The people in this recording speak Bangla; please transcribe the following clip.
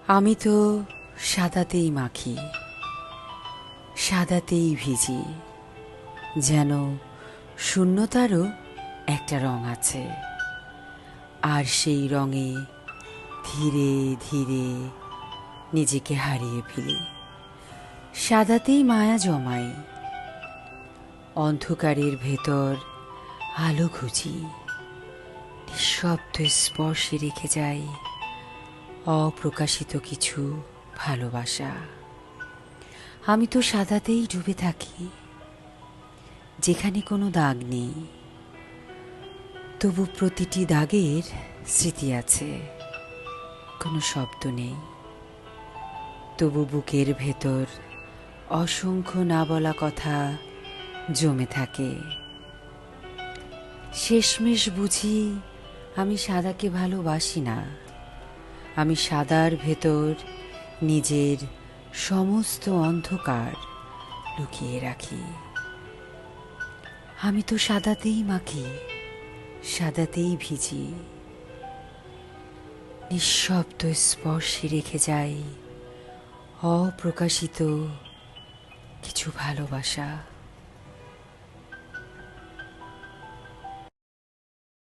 আমি তো সাদাতেই মাখি, সাদাতেই ভিজি, যেন শূন্যতারও একটা রং আছে। আর সেই রঙে ধীরে ধীরে নিজেকে হারিয়ে ফেলি। সাদাতেই মায়া জমাই, অন্ধকারের ভেতর আলো খুঁজি, নিঃশব্দ স্পর্শে রেখে যাই অপ্রকাশিত কিছু ভালোবাসা। আমি তো সাদাতেই ডুবে থাকি, যেখানে কোনো দাগ নেই, তবু প্রতিটি দাগের স্মৃতি আছে। কোনো শব্দ নেই, তবু বুকের ভেতর অসংখ্য না বলা কথা জমে থাকে। শেষমেশ বুঝি আমি সাদাকে ভালোবাসি না, আমি সাদার ভেতর নিজের সমস্ত অন্ধকার লুকিয়ে রাখি। আমি তো সাদাতেই মাখি, সাদাতেই ভিজি, নিঃশব্দ স্পর্শে রেখে যাই অপ্রকাশিত কিছু ভালোবাসা।